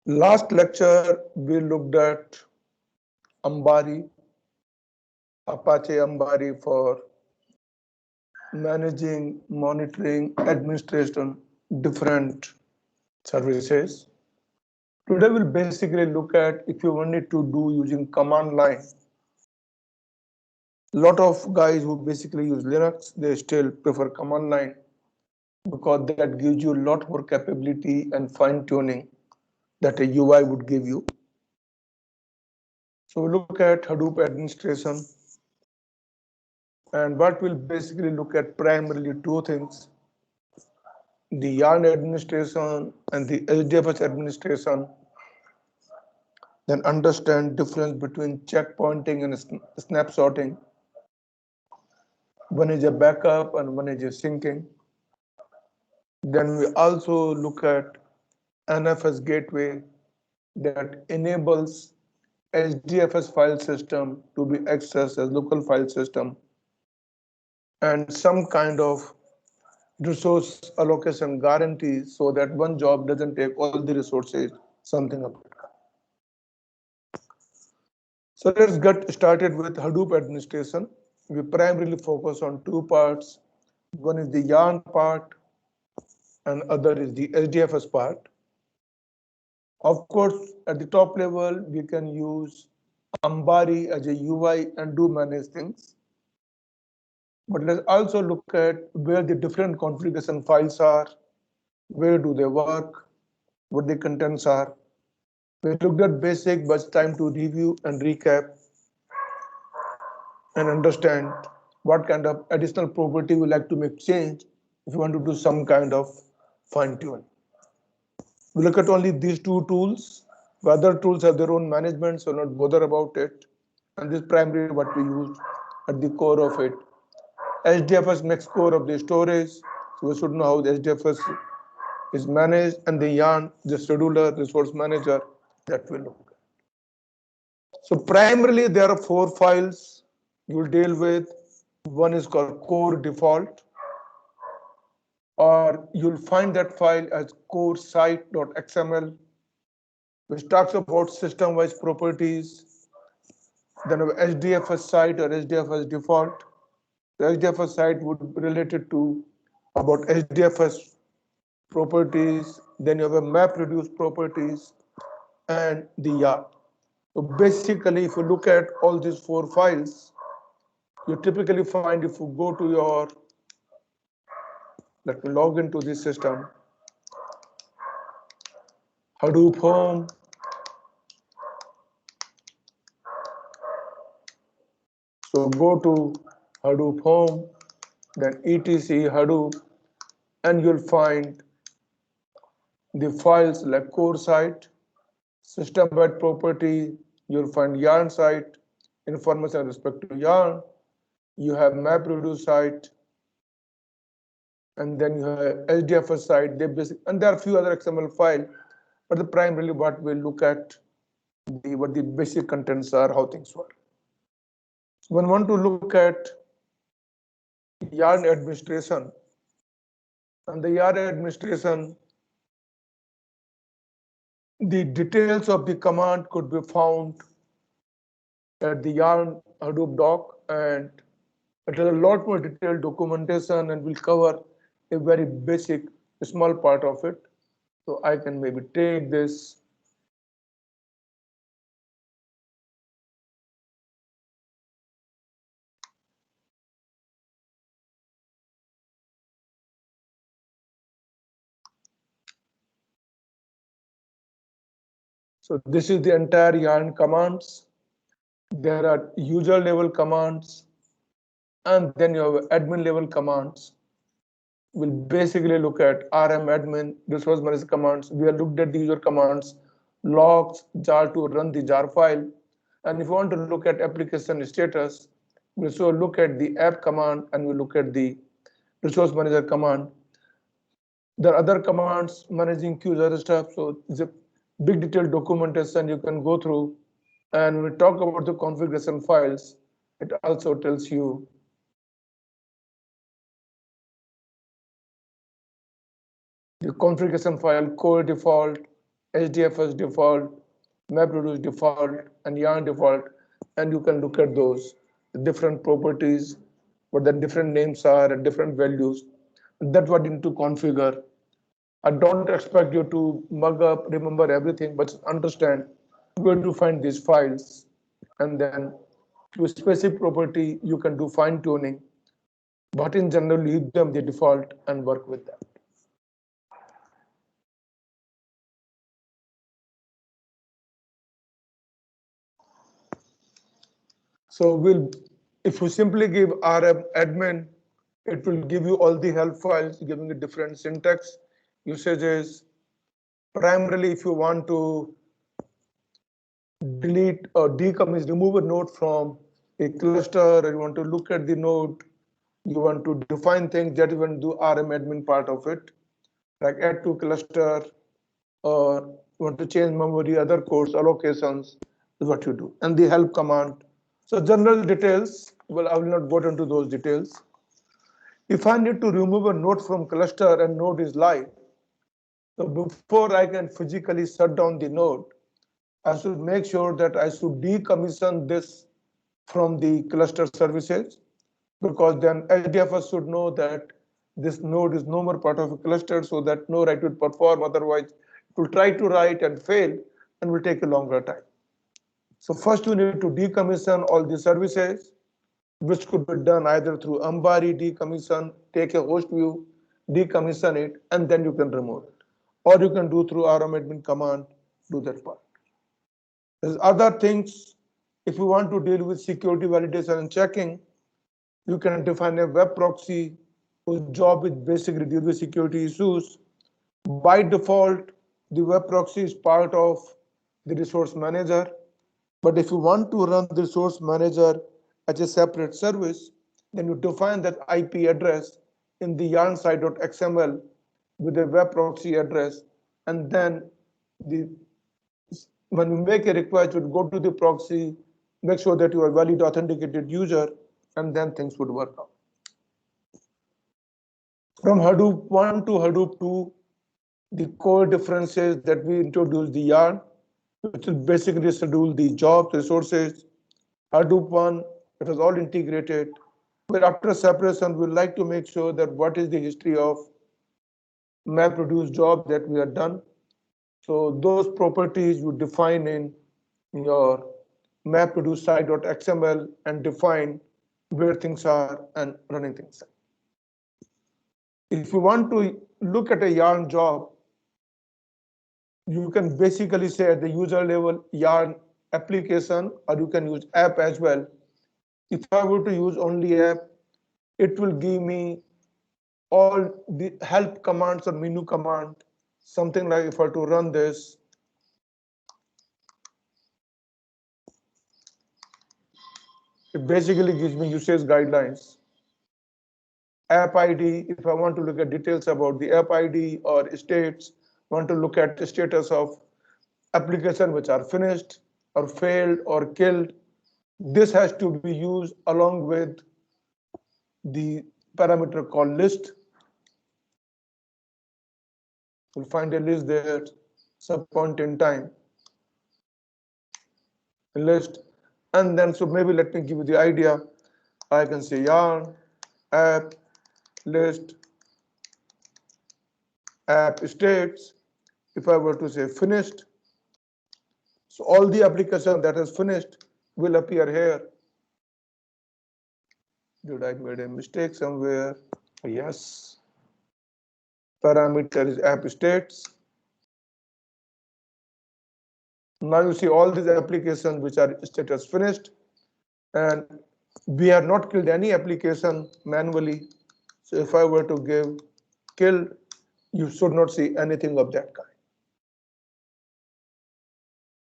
Last lecture, we looked at Ambari, Apache Ambari for managing, monitoring, administration, different services. Today we'll basically look at if you wanted to do using command line. A lot of guys who basically use Linux, they still prefer command line because that gives you a lot more capability and fine tuning that a UI would give you. So we look at Hadoop administration, and what we'll basically look at primarily two things: the yarn administration and the HDFS administration, then understand difference between checkpointing and snapshotting. One is a backup and one is a syncing. Then we also look at NFS gateway that enables HDFS file system to be accessed as local file system, and some kind of resource allocation guarantees so that one job doesn't take all the resources, something of that kind. So let's get started with Hadoop administration. We primarily focus on two parts. One is the yarn part and other is the HDFS part. Of course, at the top level, we can use Ambari as a UI and do manage things. But let's also look at where the different configuration files are, where do they work, what the contents are. We looked at basic, but it's time to review and recap and understand what kind of additional property we like to make change if you want to do some kind of fine tune. We look at only these two tools. The other tools have their own management, so not bother about it. And this is primarily what we use at the core of it. HDFS makes core of the storage, so we should know how the HDFS is managed, and the yarn, the scheduler, resource manager, that we look at. So primarily there are four files you will deal with. One is called core default, or you'll find that file as core site.xml, which talks about system-wise properties. Then a HDFS site or HDFS default. The HDFS site would be related to about HDFS properties. Then you have a mapreduce properties and the yarn. So basically, if you look at all these four files, you typically find if you go to your, let me log into this system, Hadoop home, so go to Hadoop home, then etc Hadoop, and you'll find the files like core site, system-wide property, you'll find yarn site, information with respect to yarn, you have MapReduce site, and then you have HDFS site, and there are a few other XML files, but the primarily what we look at, what the basic contents are, how things work. When we want to look at yarn administration, and the yarn administration, the details of the command could be found at the yarn Hadoop doc, and it has a lot more detailed documentation, and we'll cover a very basic small part of it. So I can maybe take this. So this is the entire yarn commands. There are user level commands, and then you have admin level commands. We'll basically look at RM admin, resource management commands. We have looked at the user commands, logs, jar to run the jar file. And if you want to look at application status, we so look at the app command and we look at the resource manager command. There are other commands managing queues, other stuff. So it's a big detailed documentation you can go through. And when we talk about the configuration files, it also tells you the configuration file, core default, HDFS default, mapreduce default, and yarn default, and you can look at those different properties, what the different names are and different values. That's what you need to configure. I don't expect you to mug up, remember everything, but understand where to find these files. And then to a specific property, you can do fine tuning. But in general, leave them the default and work with them. So if you simply give RM admin, it will give you all the help files, giving you different syntax usages. Primarily, if you want to delete or decommit, remove a node from a cluster, or you want to look at the node, you want to define things that you want to do RM admin part of it, like add to cluster, or you want to change memory, other codes, allocations, is what you do. And the help command. So general details, well, I will not go into those details. If I need to remove a node from cluster and node is live, so before I can physically shut down the node, I should make sure that I should decommission this from the cluster services, because then HDFS should know that this node is no more part of a cluster, so that no write will perform. Otherwise, it will try to write and fail and will take a longer time. So first you need to decommission all the services, which could be done either through Ambari decommission, take a host view, decommission it, and then you can remove it. Or you can do through RM admin command, do that part. There's other things. If you want to deal with security validation and checking, you can define a web proxy whose job is basically deal with security issues. By default, the web proxy is part of the resource manager. But if you want to run the resource manager as a separate service, then you define that IP address in the yarn site.xml with a web proxy address, and then when you make a request, you would go to the proxy, make sure that you are a valid authenticated user, and then things would work out. From Hadoop 1 to Hadoop 2, the core differences that we introduced the yarn, which will basically schedule the jobs, resources. Hadoop 1, it was all integrated. But after separation, we like to make sure that what is the history of MapReduce job that we have done. So those properties you define in your MapReduce site.xml and define where things are and running things. If you want to look at a yarn job, you can basically say at the user level yarn application, or you can use app as well. If I were to use only app, it will give me all the help commands or menu command, something like if I were to run this, it basically gives me usage guidelines. App ID, if I want to look at details about the app ID or states, want to look at the status of application which are finished or failed or killed, this has to be used along with the parameter called list. You'll find a list there at some point in time, a list. And then, so maybe let me give you the idea. I can say yarn, app, list, app states. If I were to say finished, so all the application that is finished will appear here. Did I made a mistake somewhere? Yes. Parameter is app states. Now you see all these applications which are status finished, and we have not killed any application manually. So if I were to give killed, you should not see anything of that kind.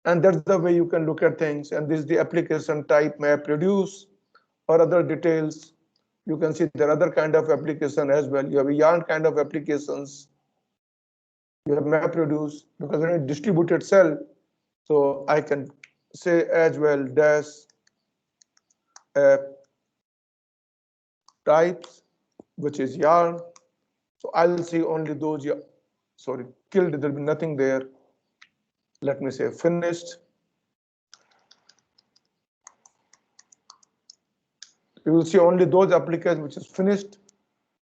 And that's the way you can look at things. And this is the application type mapreduce or other details. You can see there are other kind of application as well. You have a yarn kind of applications. You have mapreduce because when it distributed cell, so I can say as well dash app types, which is yarn. So I'll see only those, sorry, killed, there'll be nothing there. let me say finished. You will see only those applications which is finished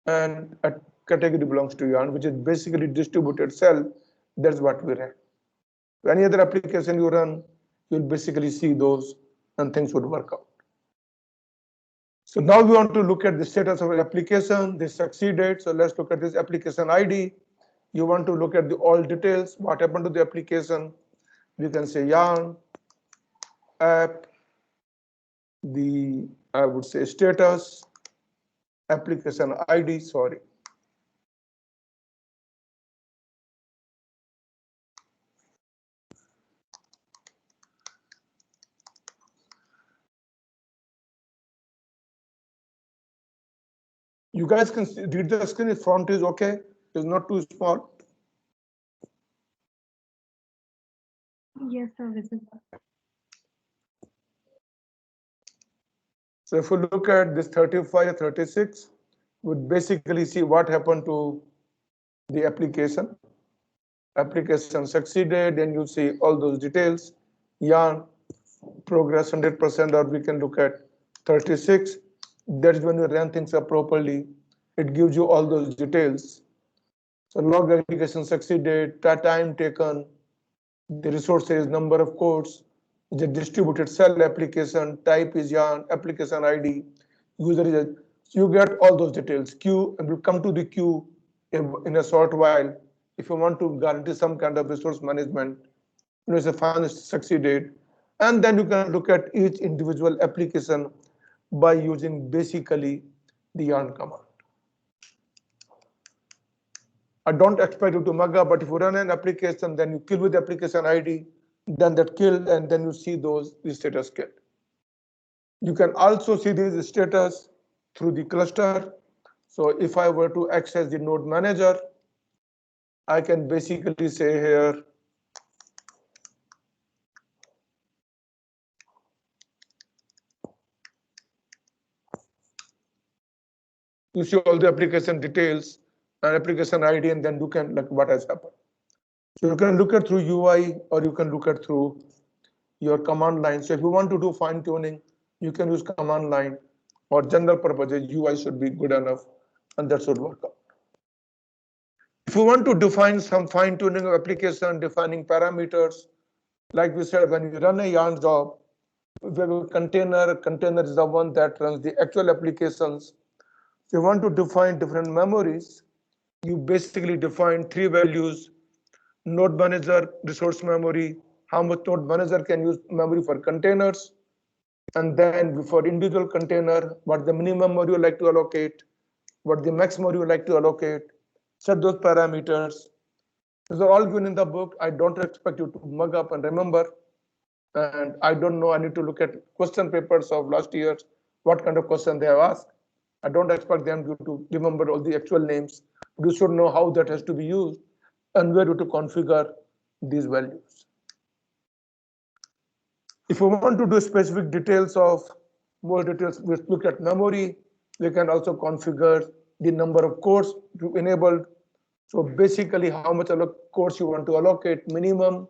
and a category belongs to yarn, which is basically distributed cell. That's what we ran. Any other application you run, you'll basically see those and things would work out. So now we want to look at the status of an application. This succeeded. So let's look at this application ID. You want to look at the all details. What happened to the application? We can say yarn app, I would say status, application ID, sorry. You guys can read the screen, the font is okay, it's not too small. Yes, sir, visible. So if you look at this 35, 36, would basically see what happened to the application. Application succeeded, and you see all those details. Yarn progress 100%, or we can look at 36. That's when you ran things up properly. It gives you all those details. So log application succeeded, time taken, the resources, number of cores, the distributed cell application, type is yarn, application ID, user is. So you get all those details. Queue, and we'll come to the queue in a short while. If you want to guarantee some kind of resource management, it's a fine succeeded. And then you can look at each individual application by using basically the yarn command. I don't expect you to mug up, but if you run an application, then you kill with the application ID, then that kill, and then you see the status killed. You can also see this status through the cluster. So if I were to access the node manager, I can basically say here, you see all the application details and application ID, and then you can look what has happened. So you can look at through UI, or you can look at through your command line. So if you want to do fine tuning, you can use command line, or general purposes UI should be good enough, and that should work out. If you want to define some fine tuning of application, defining parameters, like we said, when you run a yarn job, we have a container is the one that runs the actual applications. If you want to define different memories, you basically define 3 values: node manager, resource memory, how much node manager can use memory for containers, and then for individual container, what the minimum memory you like to allocate, what the max memory you like to allocate, set those parameters. These are all given in the book. I don't expect you to mug up and remember. And I don't know, I need to look at question papers of last year, what kind of question they have asked. I don't expect them to remember all the actual names. You should know how that has to be used and where to configure these values. If we want to do specific details of more details, we look at memory. We can also configure the number of cores to enable. So basically, how much cores you want to allocate, minimum,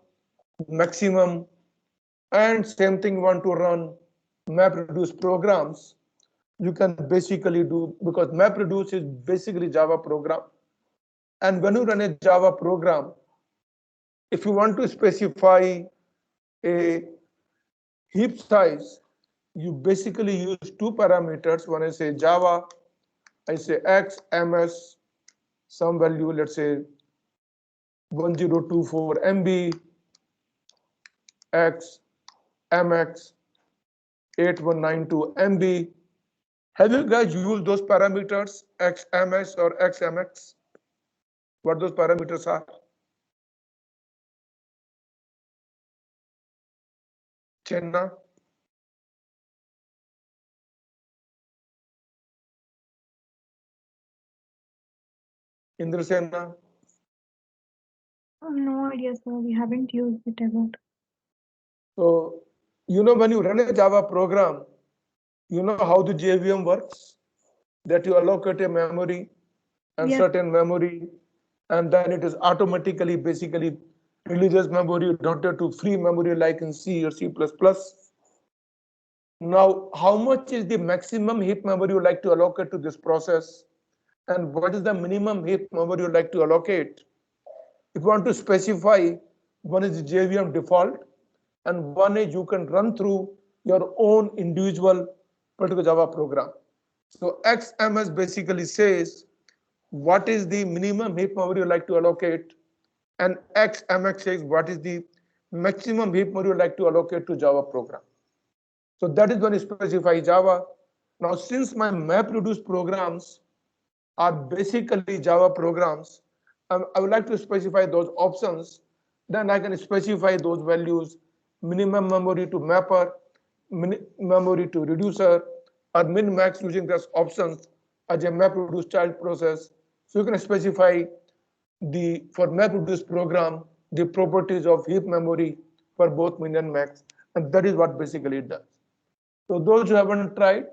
maximum, and same thing you want to run mapreduce programs. You can basically do, because mapreduce is basically Java program. And when you run a Java program, if you want to specify a heap size, you basically use 2 parameters. When I say Java, I say x, ms, some value, let's say 1024 MB, x, mx, 8192 MB. Have you guys used those parameters, xms or xmx? What those parameters are? Chenna? Indrasena? No idea, sir. We haven't used it ever. So, when you run a Java program, you know how the JVM works? That you allocate a memory and Yes. certain memory, and then it is automatically basically religious memory, you don't have to free memory like in C or C++. Now, how much is the maximum heap memory you like to allocate to this process? And what is the minimum heap memory you like to allocate? If you want to specify, one is the JVM default, and one is you can run through your own individual particular Java program. So XMS basically says what is the minimum heap memory you like to allocate, and XMX says what is the maximum heap memory you like to allocate to Java program. So that is when you specify Java. Now, since my MapReduce programs are basically Java programs, I would like to specify those options. Then I can specify those values, minimum memory to mapper, memory to reducer, or min-max using those options as a MapReduce child process. So you can specify for MapReduce program, the properties of heap memory for both min and max, and that is what basically it does. So those who haven't tried,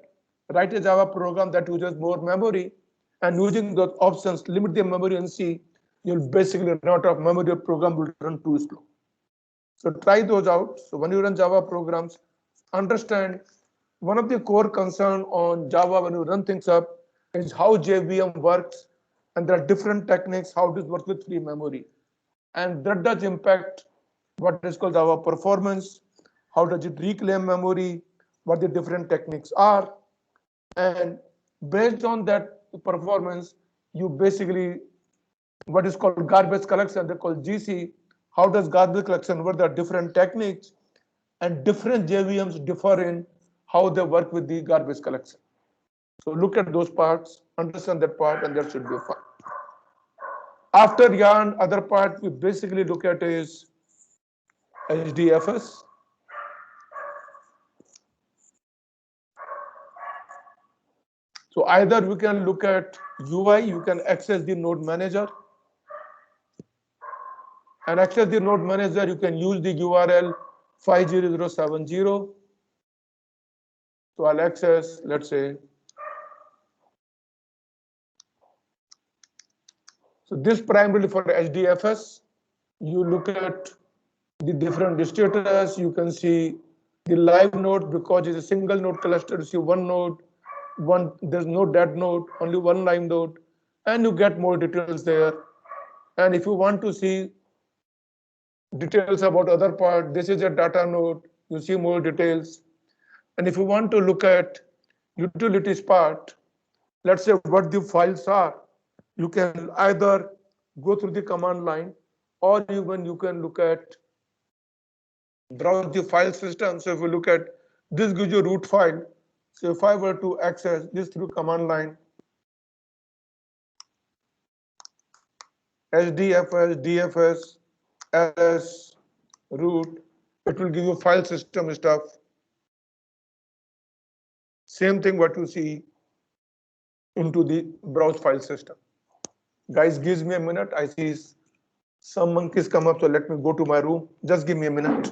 write a Java program that uses more memory, and using those options, limit the memory and see, you'll basically run out of memory, your program will run too slow. So try those out. So when you run Java programs, understand one of the core concern on Java when you run things up is how JVM works, and there are different techniques how it works with free memory. And that does impact what is called Java performance, how does it reclaim memory, what the different techniques are, and based on that performance, you basically what is called garbage collection, they call GC. How does garbage collection work? There are different techniques, and different JVMs differ in how they work with the garbage collection. So look at those parts, understand that part, and that should be fine. After yarn, other part we basically look at is HDFS. So either we can look at UI, you can access the node manager. And access the node manager, you can use the URL 50070. So I'll access, let's say. So this primarily for HDFS. You look at the different status, you can see the live node because it's a single node cluster, you see one node, there's no dead node, only one live node, and you get more details there. And if you want to see details about other part, this is a data node, you see more details. And if you want to look at utilities part, let's say what the files are, you can either go through the command line, or even you can look at browse the file system. So if you look at this gives you root file. So if I were to access this through command line, HDFS, DFS, ls, root, it will give you file system stuff. Same thing what you see into the browse file system. Guys, gives me a minute. I see some monkeys come up, so let me go to my room. Just give me a minute.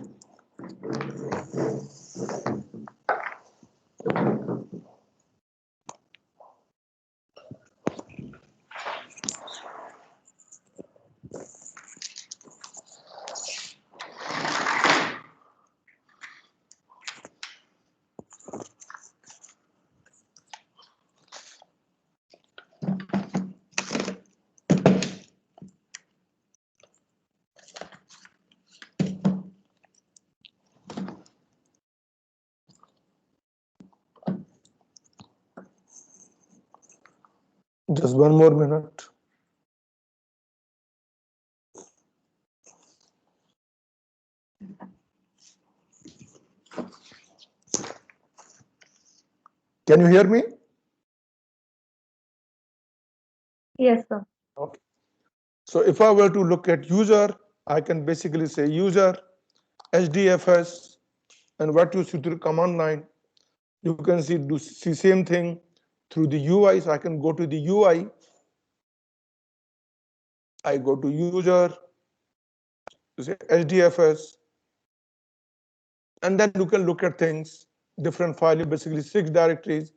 Just one more minute. Can you hear me? Yes, sir. Okay. So if I were to look at user, I can basically say user, HDFS, and what you see through command line. You can see same thing through the UI. So I can go to the UI. I go to user, say HDFS, and then you can look at things, different file, basically 6 directories,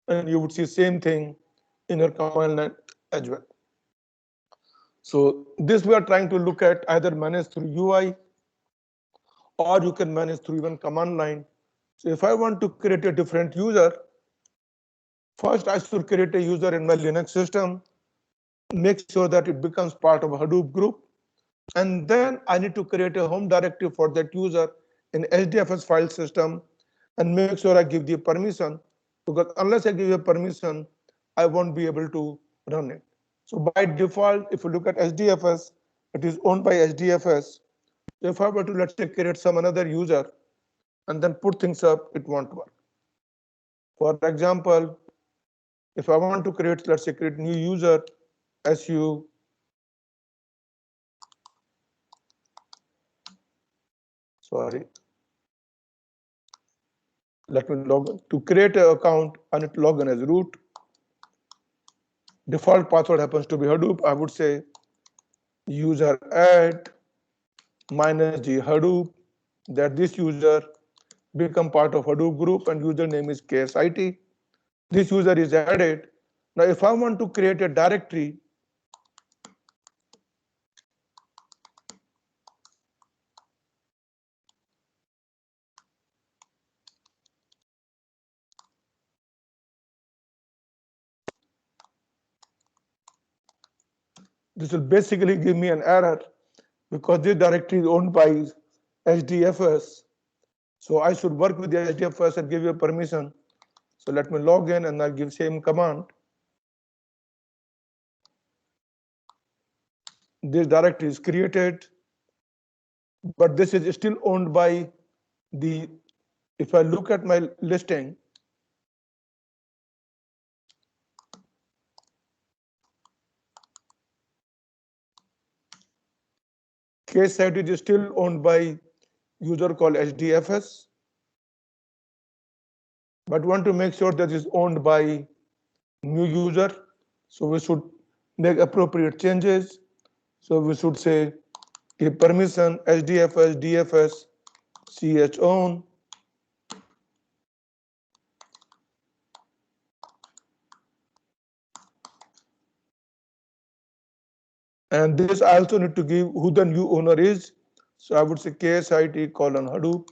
and you would see same thing in your command line as well. So this we are trying to look at either manage through UI or you can manage through even command line. So if I want to create a different user, first I should create a user in my Linux system, make sure that it becomes part of a Hadoop group, and then I need to create a home directory for that user in HDFS file system and make sure I give the permission, because unless I give a permission, I won't be able to run it. So by default, if you look at HDFS, it is owned by HDFS. If I were to, let's say, create some another user and then put things up, it won't work. For example, if I want to create, let's say, create new user, SU, sorry, let me log in. To create an account, I need to log in as root. Default password happens to be Hadoop. I would say user add -g Hadoop, that this user become part of Hadoop group and username is KSIT. This user is added. Now, if I want to create a directory, this will basically give me an error because this directory is owned by HDFS. So I should work with the HDFS and give you a permission. So let me log in and I'll give same command. This directory is created, but this is still owned by the, if I look at my listing, case set is still owned by user called HDFS, but want to make sure that is owned by new user. So we should make appropriate changes. So we should say give permission HDFS DFS ch own, and this I also need to give who the new owner is. So I would say KSIT colon Hadoop,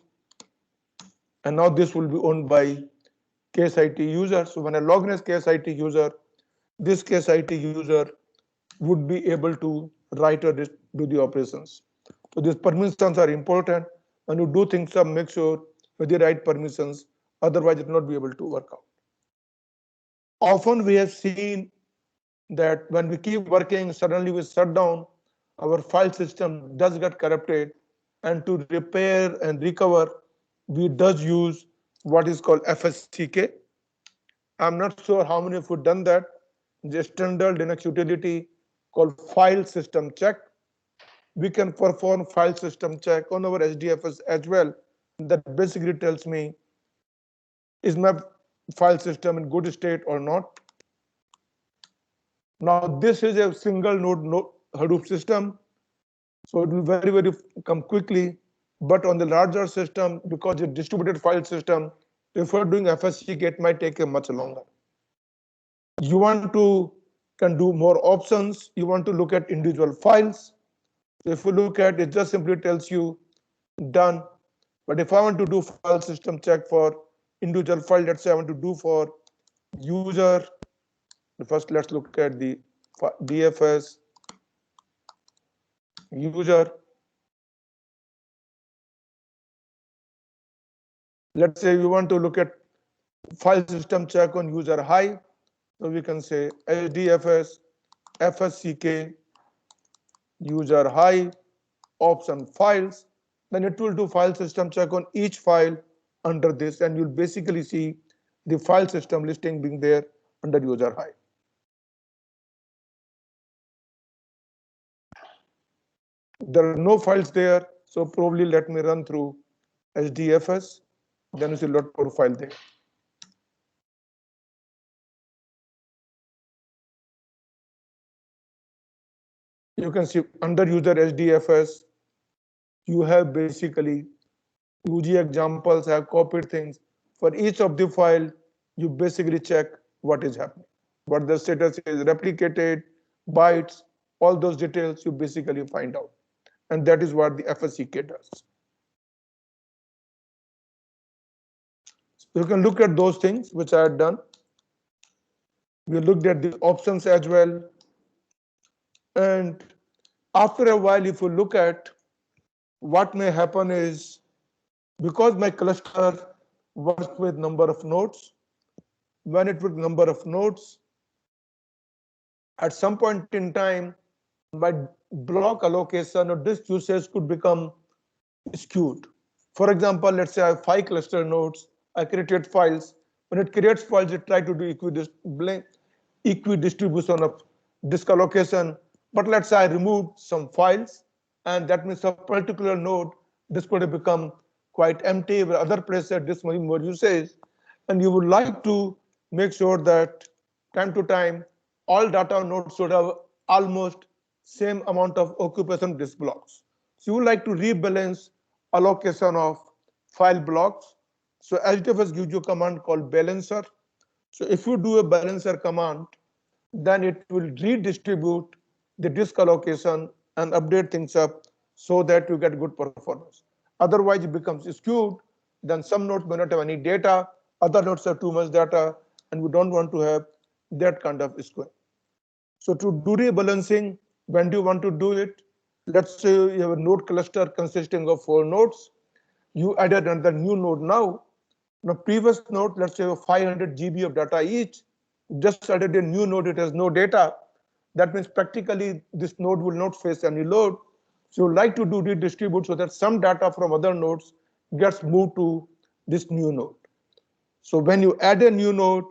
and now this will be owned by KSIT user. So when I log in as KSIT user, this KSIT user would be able to write or do the operations. So these permissions are important. When you do things up, make sure with the right permissions, otherwise it will not be able to work out. Often we have seen that when we keep working, suddenly we shut down, our file system does get corrupted, and to repair and recover, we does use what is called FSCK. I'm not sure how many of you done that. The standard Linux utility called file system check. We can perform file system check on our HDFS as well. That basically tells me, is my file system in good state or not? Now this is a single node Hadoop system, so it will very come quickly. But on the larger system, because it's distributed file system, if we're doing FSCK, it might take a much longer. You want to can do more options. You want to look at individual files. So if you look at it, just simply tells you done. But if I want to do file system check for individual file, let's say I want to do for user. First, let's look at the DFS user. Let's say we want to look at file system check on user high. So we can say HDFS FSCK user high option files. Then it will do file system check on each file under this, and you'll basically see the file system listing being there under user high. There are no files there, so probably let me run through HDFS. Then you see a lot more file there. You can see under user HDFS, you have basically UG examples. I have copied things. For each of the file, you basically check what is happening, what the status is, replicated, bytes, all those details you basically find out. And that is what the FSCK does. You can look at those things which I had done. We looked at the options as well. And after a while, if you look at what may happen is, because my cluster works with number of nodes, when it with number of nodes, at some point in time, my block allocation or disk usage could become skewed. For example, let's say I have 5 cluster nodes, I created files. When it creates files, it tries to do equidistribution of disk allocation. But let's say I removed some files, and that means a particular node, this could have become quite empty, where other places this much more usage. And you would like to make sure that time to time, all data nodes should have almost same amount of occupation disk blocks. So you would like to rebalance allocation of file blocks. So HDFS gives you a command called balancer. So if you do a balancer command, then it will redistribute the disk allocation and update things up so that you get good performance. Otherwise, it becomes skewed. Then some nodes may not have any data, other nodes have too much data, and we don't want to have that kind of skew. So to do rebalancing, when do you want to do it? Let's say you have a node cluster consisting of 4 nodes. You added another new node now. Now previous node, let's say 500 GB of data each. Just added a new node, it has no data. That means practically this node will not face any load. So you like to do redistribute so that some data from other nodes gets moved to this new node. So when you add a new node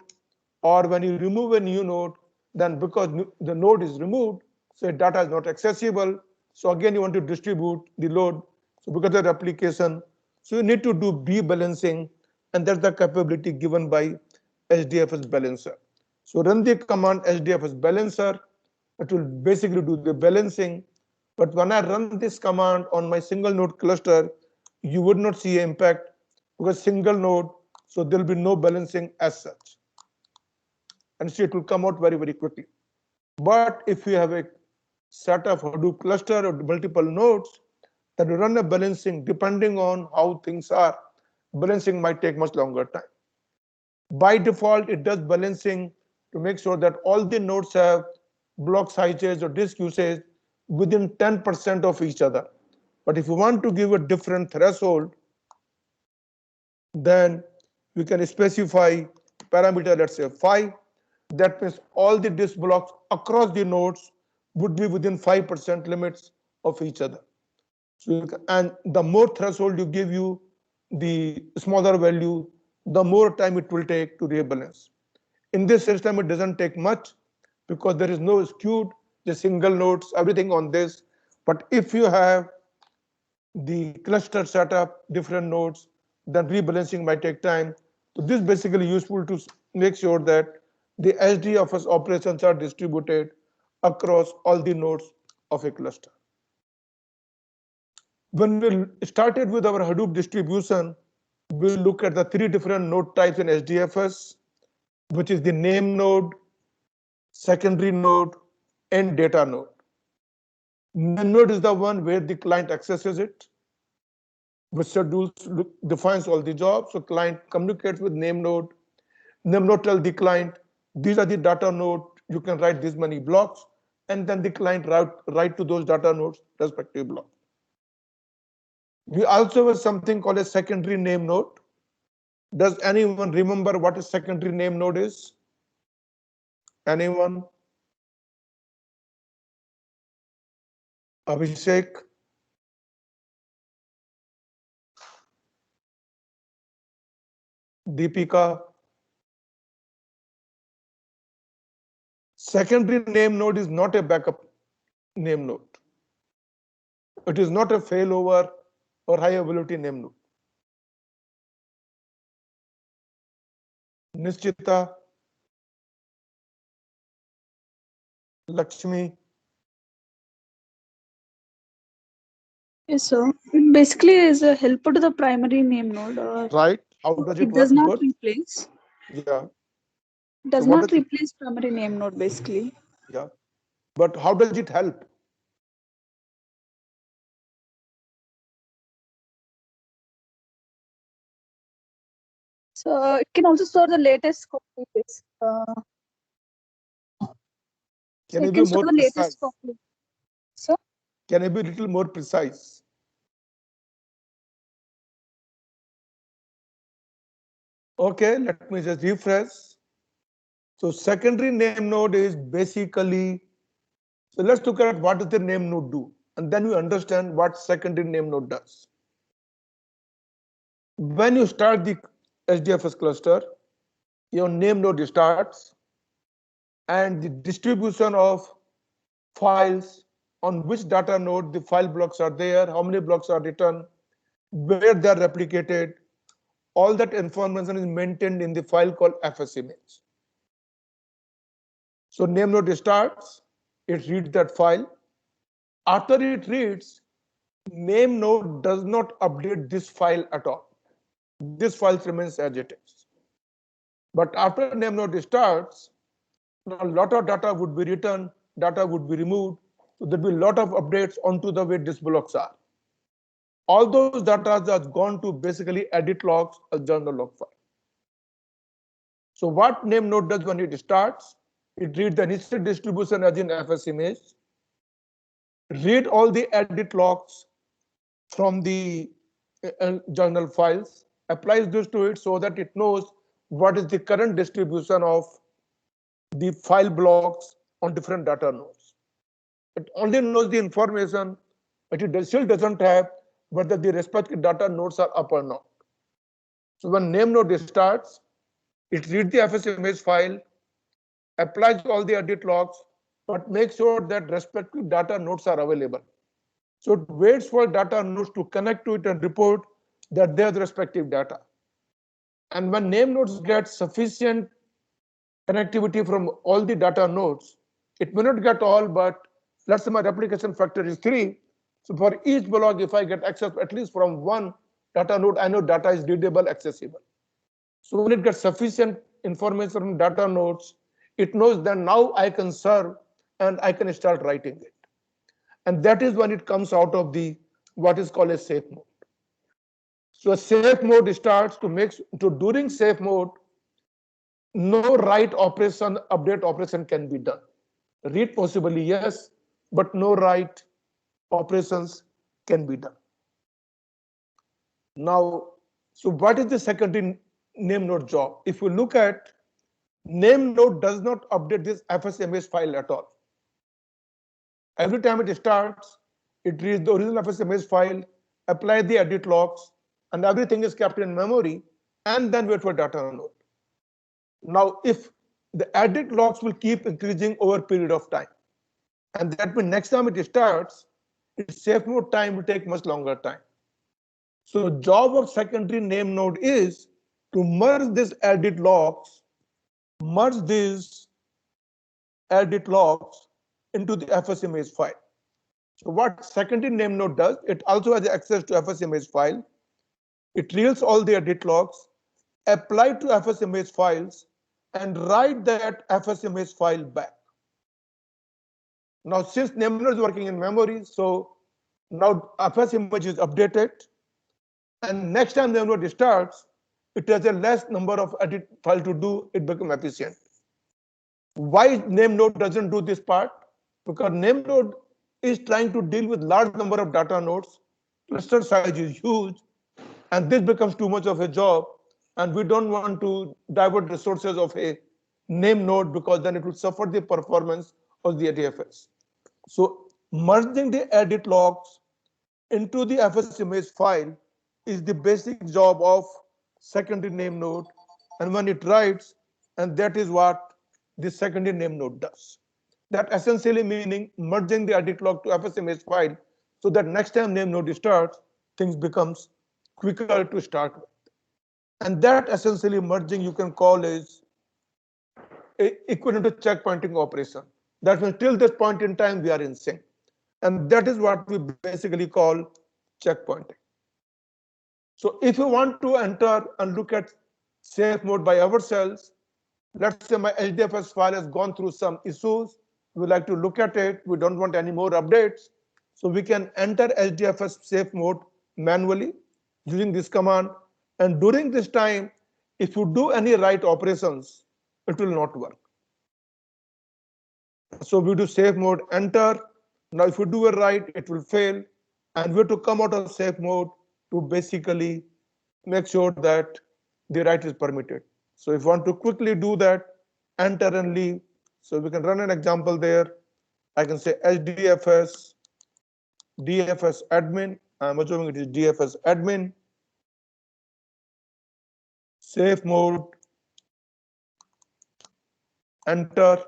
or when you remove a new node, then because the node is removed, so data is not accessible. So again, you want to distribute the load. So because of the application, so you need to do rebalancing, and that's the capability given by HDFS balancer. So run the command HDFS balancer. It will basically do the balancing. But when I run this command on my single node cluster, you would not see an impact because single node, so there will be no balancing as such. And so it will come out very, very quickly. But if you have a set of Hadoop cluster or multiple nodes, then you run a balancing depending on how things are. Balancing might take much longer time. By default, it does balancing to make sure that all the nodes have block sizes or disk usage within 10% of each other. But if you want to give a different threshold, then we can specify parameter, let's say 5. That means all the disk blocks across the nodes would be within 5% limits of each other. So and the more threshold you give you, the smaller value, the more time it will take to rebalance. In this system, it doesn't take much because there is no skewed, the single nodes, everything on this. But if you have the cluster setup, different nodes, then rebalancing might take time. So this is basically useful to make sure that the HDFS operations are distributed across all the nodes of a cluster. When we started with our Hadoop distribution, we look at the 3 different node types in HDFS, which is the name node, secondary node, and data node. NameNode is the one where the client accesses it, which schedules, defines all the jobs. So client communicates with NameNode. NameNode tells the client, these are the data node, you can write this many blocks, and then the client write to those data nodes respective block. We also have something called a secondary name node. Does anyone remember what a secondary name node is? Anyone? Abhishek? Deepika? Secondary name node is not a backup name node. It is not a failover or high availability name node. Nischita? Lakshmi? Yes, sir. It basically is a helper to the primary name node. Right? How does it It work? does not Good? replace. Yeah. Does So what not does it? replace primary name node basically. Yeah. But how does it help? So it can also store the latest copies. So Can you it be can store more the latest precise? copy. So Can you be a little more precise? Okay, let me just refresh. So secondary name node is basically, so let's look at what does the name node do, and then we understand what secondary name node does. When you start the HDFS cluster, your name node starts, and the distribution of files on which data node the file blocks are there, how many blocks are written, where they are replicated, all that information is maintained in the file called FS image. So name node starts, it reads that file. After it reads, name node does not update this file at all. This file remains as it is. But after name node starts, a lot of data would be written, data would be removed. So there'll be a lot of updates onto the way these blocks are. All those data are gone to basically edit logs or journal log file. So what name node does when it starts, it reads the initial distribution as in FS image, read all the edit logs from the journal files, applies this to it so that it knows what is the current distribution of the file blocks on different data nodes. It only knows the information, but it still doesn't have whether the respective data nodes are up or not. So when name node starts, it reads the FS image file, applies all the edit logs, but makes sure that respective data nodes are available. So it waits for data nodes to connect to it and report that they have the respective data. And when name nodes get sufficient connectivity from all the data nodes, it may not get all, but let's say my replication factor is 3. So for each block, if I get access at least from one data node, I know data is readable, accessible. So when it gets sufficient information from data nodes, it knows that now I can serve and I can start writing it. And that is when it comes out of the what is called a safe mode. So a safe mode starts to make during safe mode, no write operation, update operation can be done. Read possibly yes, but no write operations can be done. Now, so what is the secondary name node job? If you look at name node does not update this FSMS file at all. Every time it starts, it reads the original FSMS file, apply the edit logs, and everything is kept in memory, and then wait for data node. Now, if the edit logs will keep increasing over a period of time, and that means next time it starts, its safe mode time will take much longer time. So job of secondary name node is to merge these edit logs, merge these edit logs into the FS image file. So what secondary name node does, it also has access to FS image file. It reads all the edit logs, apply to FS image files, and write that FS image file back. Now, since NameNode is working in memory, so now FS image is updated, and next time NameNode starts, it has a less number of edit file to do, it becomes efficient. Why NameNode doesn't do this part? Because NameNode is trying to deal with large number of data nodes, cluster size is huge, and this becomes too much of a job, and we don't want to divert resources of a name node because then it will suffer the performance of the HDFS. So merging the edit logs into the FS image file is the basic job of secondary name node, and when it writes, and that is what the secondary name node does. That essentially meaning merging the edit log to FS image file so that next time name node starts, things becomes quicker to start with. And that essentially merging you can call is equivalent to checkpointing operation. That means till this point in time we are in sync. And that is what we basically call checkpointing. So if you want to enter and look at safe mode by ourselves, let's say my HDFS file has gone through some issues, we like to look at it, we don't want any more updates, so we can enter HDFS safe mode manually using this command. And during this time, if you do any write operations, it will not work. So we do safe mode, enter. Now if you do a write, it will fail. And we have to come out of safe mode to basically make sure that the write is permitted. So if you want to quickly do that, enter and leave. So we can run an example there. I can say HDFS DFS admin. I'm assuming it is DFS admin. Safe mode. Enter.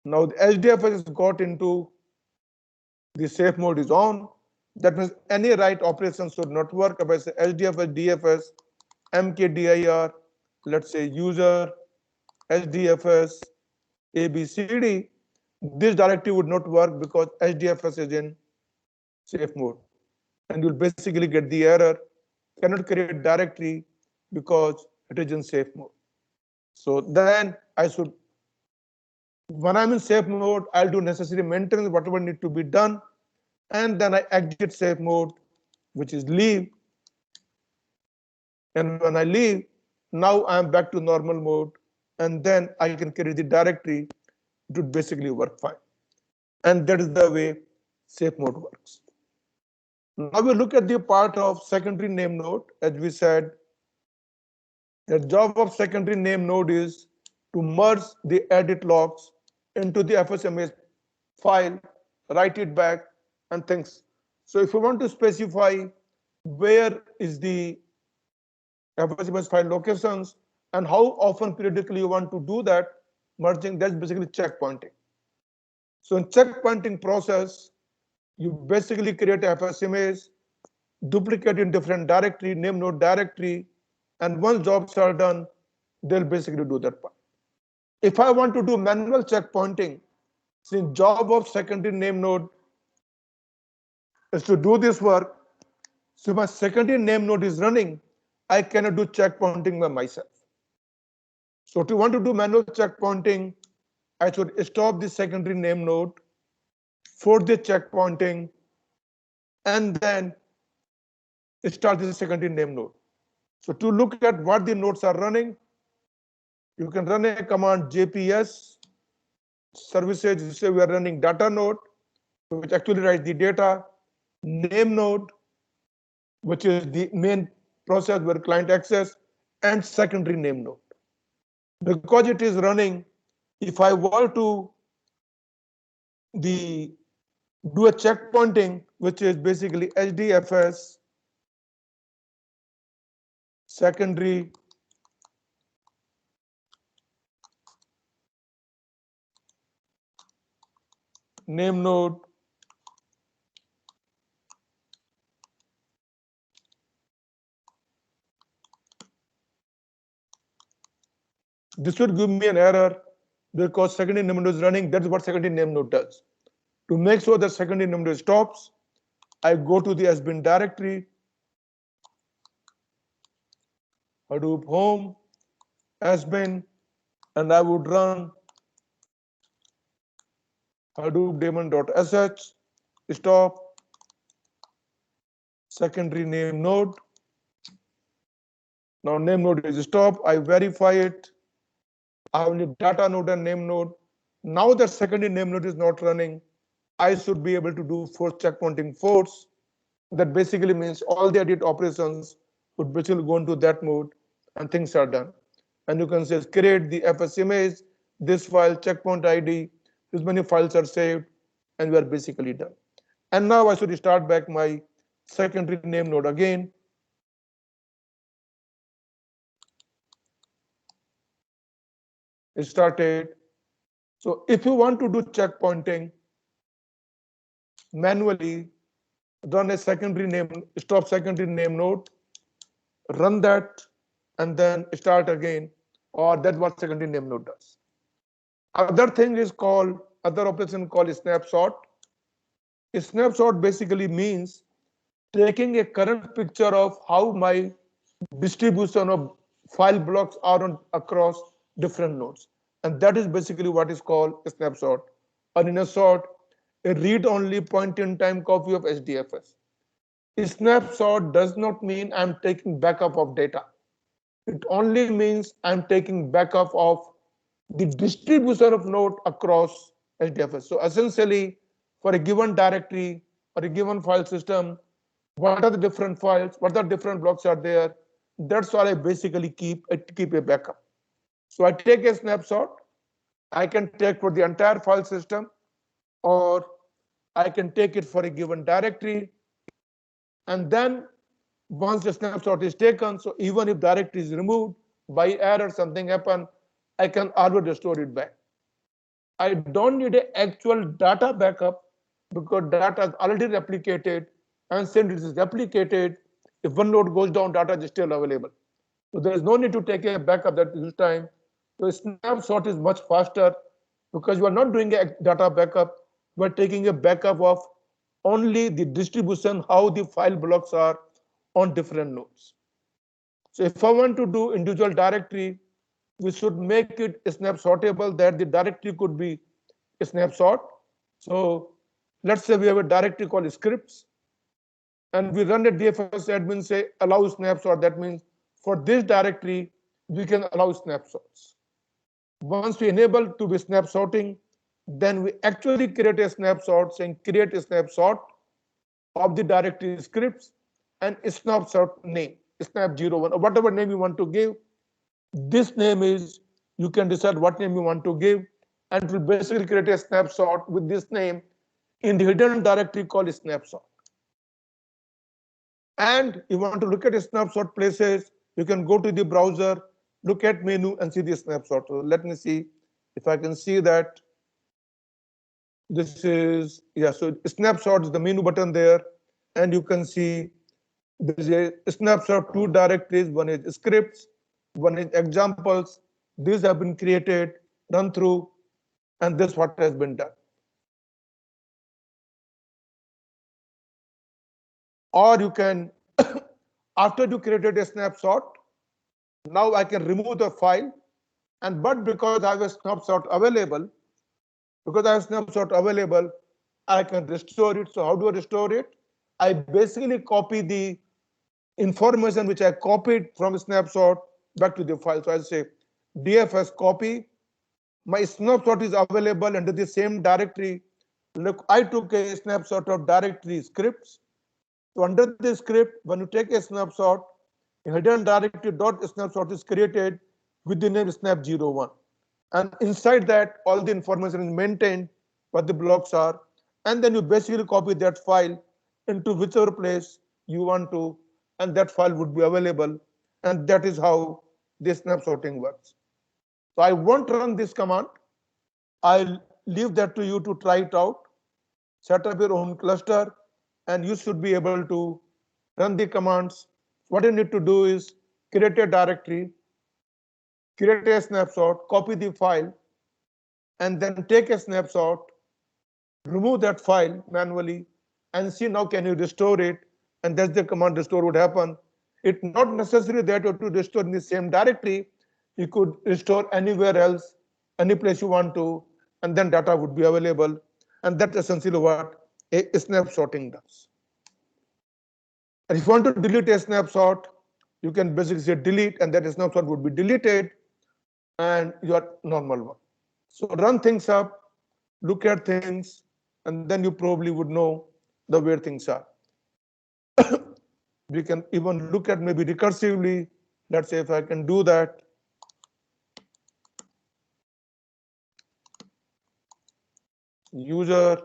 Now the HDFS has got into the safe mode is on. That means any write operation should not work. If I say HDFS DFS mkdir, let's say user HDFS ABCD, this directory would not work because HDFS is in safe mode. And you'll basically get the error, cannot create directory because it is in safe mode. So then I should, when I'm in safe mode, I'll do necessary maintenance, whatever need to be done. And then I exit safe mode, which is leave. And when I leave, now I'm back to normal mode. And then I can create the directory. It would basically work fine. And that is the way safe mode works. Now we look at the part of secondary name node. As we said, the job of secondary name node is to merge the edit logs into the FSMA file, write it back, and things. So if you want to specify where is the FSMA file locations and how often periodically you want to do that merging, that's basically checkpointing. So in checkpointing process, you basically create FSMAs, duplicate in different directory, NameNode directory, and once jobs are done, they'll basically do that part. If I want to do manual checkpointing, since job of secondary NameNode is to do this work, so my secondary NameNode is running, I cannot do checkpointing by myself. So if you want to do manual checkpointing, I should stop the secondary NameNode for the checkpointing and then start the secondary NameNode. So to look at what the nodes are running, you can run a command JPS services. Say we are running data node, which actually writes the data, name node, which is the main process where client access, and secondary name node. Because it is running, if I were to do a checkpointing, which is basically HDFS secondary name node this would give me an error because secondary name node is running. That's what secondary name node does. To make sure that secondary name node stops, I go to the SBIN directory, Hadoop home, SBIN, and I would run Hadoop daemon.sh, stop, secondary name node. Now name node is stop, I verify it. I have only data node and name node. Now that secondary name node is not running, I should be able to do force checkpointing force. That basically means all the edit operations would basically go into that mode and things are done. And you can say create the FS image, this file, checkpoint ID, this many files are saved, and we are basically done. And now I should start back my secondary name node again. It started. So if you want to do checkpointing manually, run a secondary name, stop secondary name node, run that, and then start again, or that's what secondary name node does. Other thing is called, other operation called snapshot. A snapshot basically means taking a current picture of how my distribution of file blocks are on across different nodes. And that is basically what is called a snapshot, or in a short, a read-only point-in-time copy of HDFS. A snapshot does not mean I'm taking backup of data. It only means I'm taking backup of the distribution of node across HDFS. So essentially, for a given directory or a given file system, what are the different files, what are different blocks are there? That's all I basically keep a backup. So I take a snapshot. I can take for the entire file system, or I can take it for a given directory. And then once the snapshot is taken, so even if directory is removed by error, something happened, I can always restore it back. I don't need an actual data backup because data is already replicated, and since it is replicated, if one node goes down, data is still available. So there is no need to take a backup that this time. So a snapshot is much faster because you are not doing a data backup, you are taking a backup of only the distribution, how the file blocks are on different nodes. So if I want to do individual directory, we should make it snapshotable that the directory could be a snapshot. So let's say we have a directory called scripts, and we run a DFS admin say allow snapshot. That means for this directory, we can allow snapshots. Once we enable to be snapshotting, then we actually create a snapshot saying create a snapshot of the directory scripts and a snapshot name, snap01, or whatever name you want to give. This name is, you can decide what name you want to give, and it will basically create a snapshot with this name in the hidden directory called snapshot. And you want to look at a snapshot places, you can go to the browser, look at menu and see the snapshot. So let me see if I can see that. This is, yeah, so snapshot is the menu button there, and you can see there is a snapshot, two directories, one is scripts, one is examples. These have been created, run through, and this what has been done. Or you can, after you created a snapshot, now I can remove the file, and but because I have a snapshot available, I can restore it. So how do I restore it? I basically copy the information which I copied from a snapshot back to the file. So I say DFS copy. My snapshot is available under the same directory. Look, I took a snapshot of directory scripts. So under the script, when you take a snapshot, a hidden directory dot snapshot is created with the name snap01. And inside that, all the information is maintained, what the blocks are, and then you basically copy that file into whichever place you want to, and that file would be available. And that is how this snapshotting works. So I won't run this command. I'll leave that to you to try it out. Set up your own cluster, and you should be able to run the commands. What you need to do is create a directory, create a snapshot, copy the file, and then take a snapshot, remove that file manually, and see now can you restore it, and that's the command restore would happen. It's not necessary that you have to restore in the same directory. You could restore anywhere else, any place you want to, and then data would be available. And that's essentially what a snapshotting does. And if you want to delete a snapshot, you can basically say delete, and that snapshot would be deleted, and your normal one. So run things up, look at things, and then you probably would know the where things are. We can even look at maybe recursively. Let's say if I can do that. User,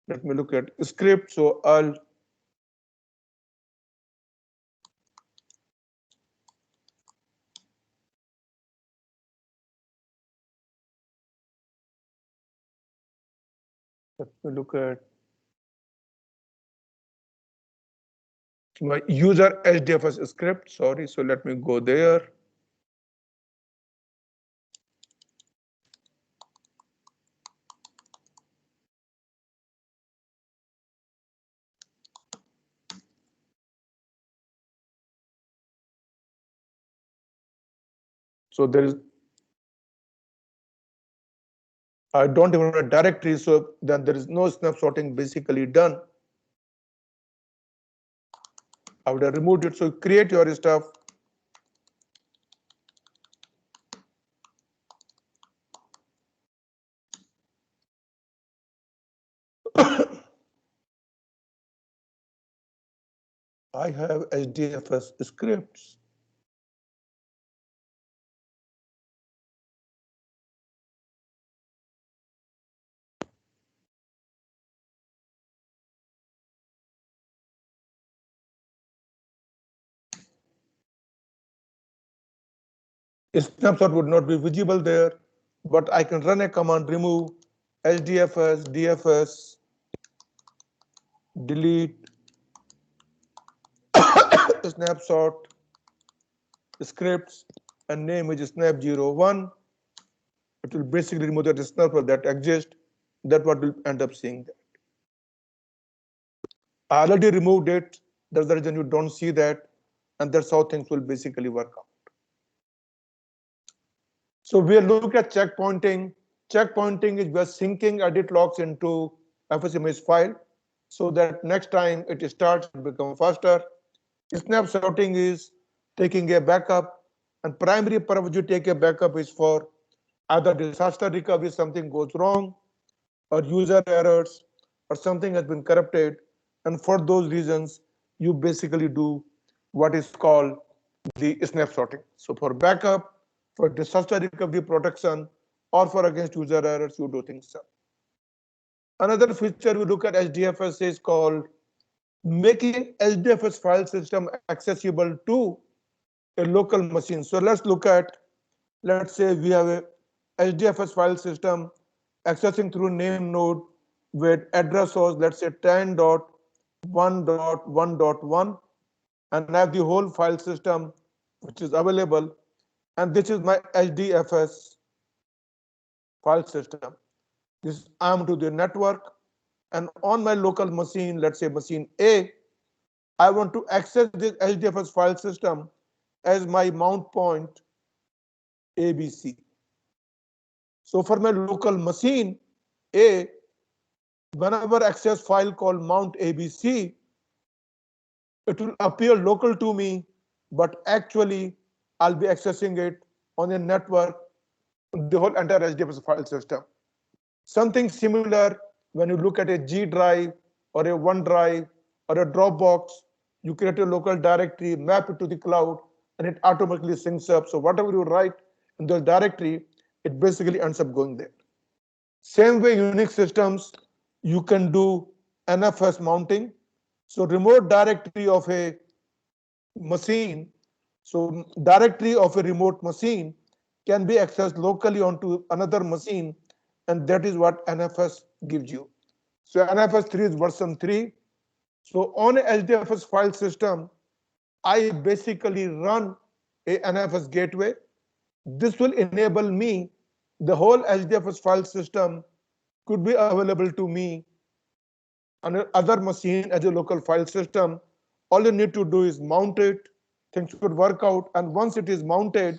let me look at script. So I'll let me look at my user HDFS script. Sorry, so let me go there. So I don't even have a directory, so then there is no snapshotting basically done. I would have removed it. So create your stuff. I have HDFS scripts. A snapshot would not be visible there, but I can run a command remove HDFS, DFS, delete snapshot scripts, and name is snap01. It will basically remove that snapshot that exists. That's what will end up seeing that. I already removed it. That's the reason you don't see that. And that's how things will basically work out. So we'll look at checkpointing. Checkpointing is we're syncing edit logs into FSMS file so that next time it starts, it becomes faster. Snapshotting is taking a backup, and primary purpose you take a backup is for either disaster recovery, something goes wrong, or user errors, or something has been corrupted. And for those reasons, you basically do what is called the snapshotting. So for backup, for disaster recovery protection, or for against user errors, you do things. Another feature we look at HDFS is called making HDFS file system accessible to a local machine. So let's look at, let's say we have a HDFS file system accessing through NameNode with address was, let's say 10.1.1.1, and I have the whole file system which is available, and this is my HDFS file system. This I'm to the network, and on my local machine, let's say machine A, I want to access this HDFS file system as my mount point ABC. So for my local machine A, whenever access file called mount ABC, it will appear local to me, but actually I'll be accessing it on a network, the whole entire HDFS file system. Something similar when you look at a G drive or a OneDrive or a Dropbox, you create a local directory, map it to the cloud, and it automatically syncs up. So whatever you write in the directory, it basically ends up going there. Same way Unix systems, you can do NFS mounting. So remote directory of a machine, so directory of a remote machine can be accessed locally onto another machine, and that is what NFS gives you. So NFS 3 is version 3. So on a HDFS file system, I basically run a NFS gateway. This will enable me, the whole HDFS file system could be available to me on another machine as a local file system. All you need to do is mount it, things should work out, and once it is mounted,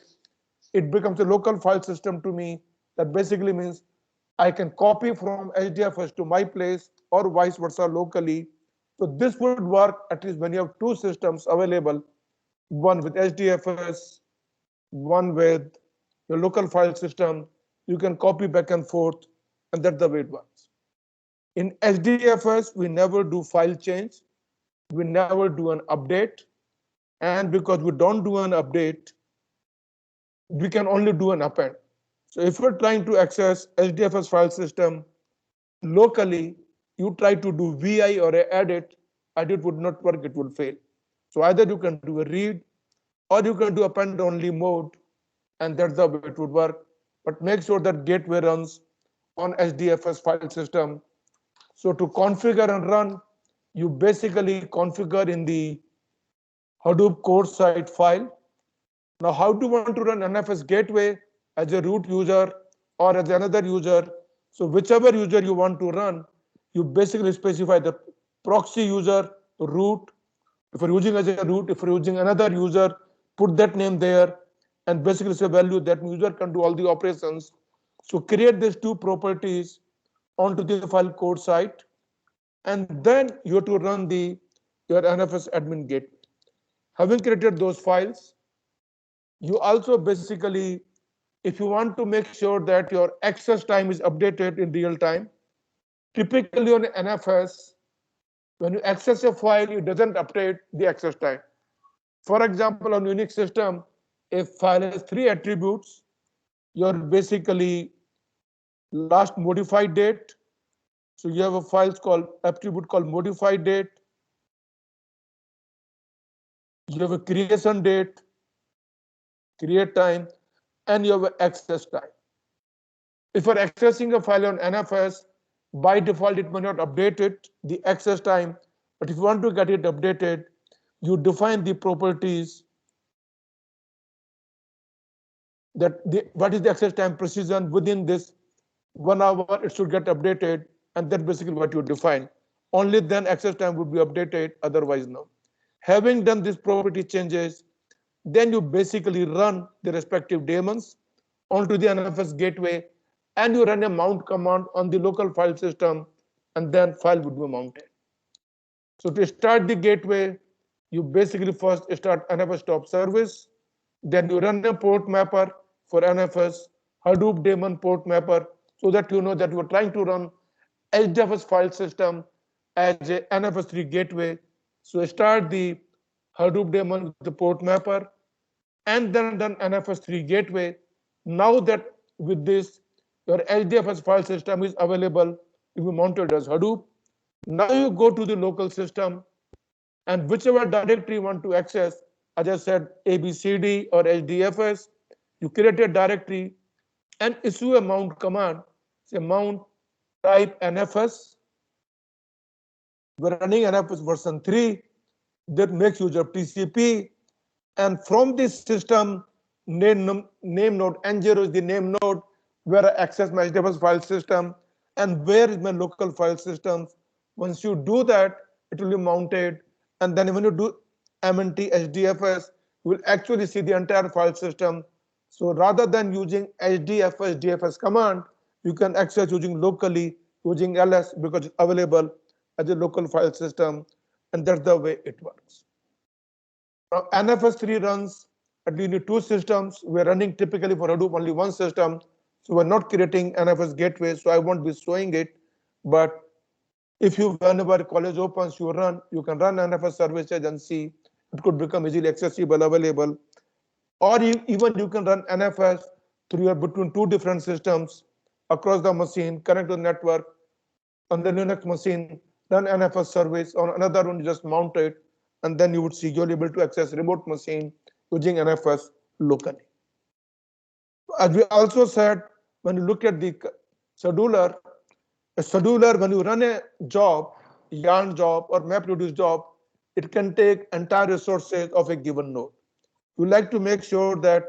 it becomes a local file system to me. That basically means I can copy from HDFS to my place or vice versa locally. So this would work at least when you have two systems available, one with HDFS, one with your local file system. You can copy back and forth, and that's the way it works. In HDFS, we never do file change. We never do an update. And because we don't do an update, we can only do an append. So if you're trying to access HDFS file system locally, you try to do VI or a edit would not work, it would fail. So either you can do a read or you can do append only mode, and that's the way it would work. But make sure that gateway runs on HDFS file system. So to configure and run, you basically configure in the Hadoop core site file. Now, how do you want to run NFS gateway as a root user or as another user? So whichever user you want to run, you basically specify the proxy user, root. If you're using as a root, if you're using another user, put that name there. and basically it's a value that user can do all the operations. So create these two properties onto the file code site, and then you have to run your NFS admin gate. Having created those files, you also basically, if you want to make sure that your access time is updated in real time, typically on NFS, when you access a file, it doesn't update the access time. For example, on Unix system, if file has 3 attributes, your basically last modified date. So you have a file called attribute called modified date. You have a creation date, create time, and you have access time. If you're accessing a file on NFS, by default it may not update it, the access time, but if you want to get it updated, you define the properties that what is the access time precision within this 1 hour it should get updated, and that's basically what you define. Only then access time would be updated, otherwise no. Having done these property changes, then you basically run the respective daemons onto the NFS gateway, and you run a mount command on the local file system, and then file would be mounted. So to start the gateway, you basically first start NFS stop service, then you run a port mapper for NFS, Hadoop daemon port mapper, so that you know that you are trying to run HDFS file system as a NFS3 gateway. So start the Hadoop daemon with the port mapper, and then run NFS3 gateway. Now that with this, your HDFS file system is available to be mounted as Hadoop. Now you go to the local system, and whichever directory you want to access, as I said, ABCD or HDFS, you create a directory and issue a mount command. Say mount type NFS. We're running NFS version 3 that makes use of TCP. And from this system, NameNode N0 is the name node where I access my HDFS file system, and where is my local file system. Once you do that, it will be mounted, and then when you do MNT HDFS, you will actually see the entire file system. So rather than using HDFS DFS command, you can access using locally using ls because it's available as a local file system, and that's the way it works. Now, NFS3 runs at least 2 systems. We're running typically for Hadoop only 1 system. So we're not creating NFS gateway, so I won't be showing it. But if you, whenever college opens, you can run NFS services and see it could become easily accessible, available. Or even you can run NFS between 2 different systems across the machine, connect to the network on the Linux machine, run NFS service. On another one, you just mount it, and then you would see you're able to access remote machine using NFS locally. As we also said, when you look at the scheduler, a scheduler, when you run a job, yarn job or mapreduce job, it can take entire resources of a given node. We like to make sure that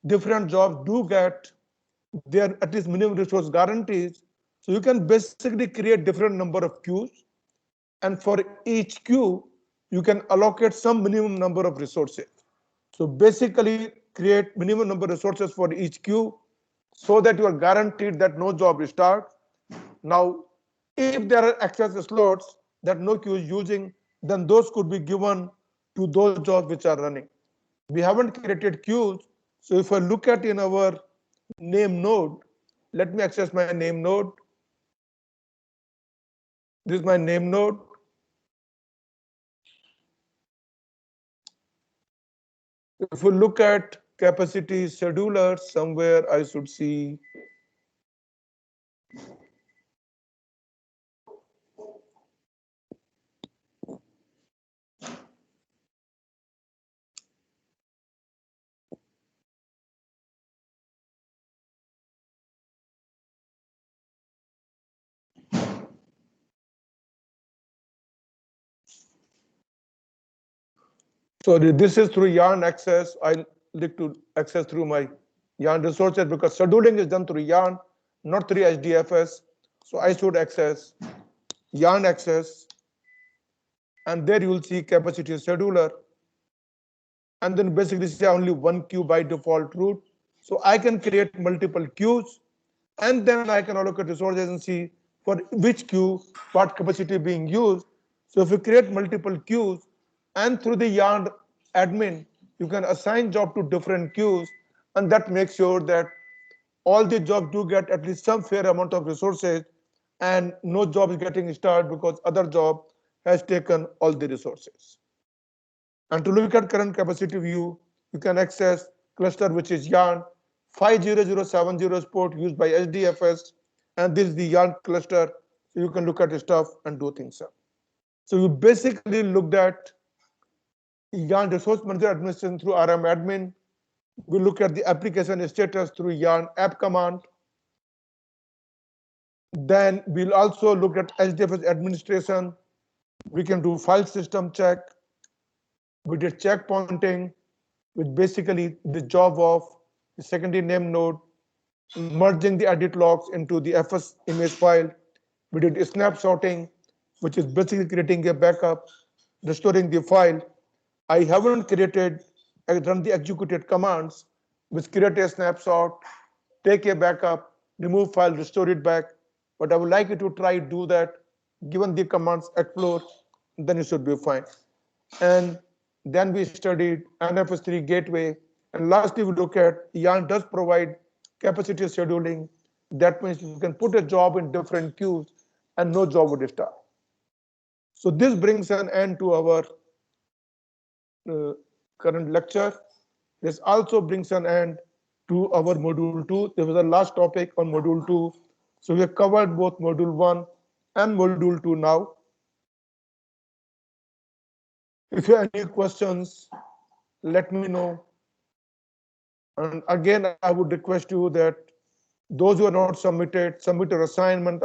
different jobs do get their at least minimum resource guarantees. So you can basically create different number of queues, and for each queue, you can allocate some minimum number of resources. So basically create minimum number of resources for each queue so that you are guaranteed that no job is start. Now, if there are access slots that no queue is using, then those could be given to those jobs which are running. We haven't created queues, so if I look at in our NameNode, let me access my NameNode. This is my NameNode. If we look at capacity scheduler, somewhere I should see so this is through yarn access. I like to access through my yarn resources because scheduling is done through yarn, not through HDFS. So I should access yarn access, and there you will see capacity scheduler. and then basically say only one queue by default root. So I can create multiple queues, and then I can allocate resources and see for which queue what capacity being used. So if you create multiple queues, and through the yarn admin, you can assign job to different queues, and that makes sure that all the jobs do get at least some fair amount of resources, and no job is getting started because other job has taken all the resources. And to look at current capacity view, you can access cluster which is yarn 50070 port used by HDFS, and this is the yarn cluster. So you can look at the stuff and do things up. So you basically looked at yarn resource manager administration through RM admin. We look at the application status through yarn app command. Then we'll also look at HDFS administration. We can do file system check. We did checkpointing, which basically the job of the secondary name node, merging the edit logs into the FS image file. We did snapshotting, which is basically creating a backup, restoring the file. I haven't created, run the executed commands, which create a snapshot, take a backup, remove file, restore it back. But I would like you to try do that. Given the commands explore, then you should be fine. And then we studied NFS3 gateway. And lastly, we look at Yarn does provide capacity scheduling. That means you can put a job in different queues and no job would start. So this brings an end to our current lecture. This also brings an end to our module 2. There was a last topic on module 2. So we have covered both module 1 and module 2 now. If you have any questions, let me know. And again, I would request you that those who are not submitted, submit your assignment,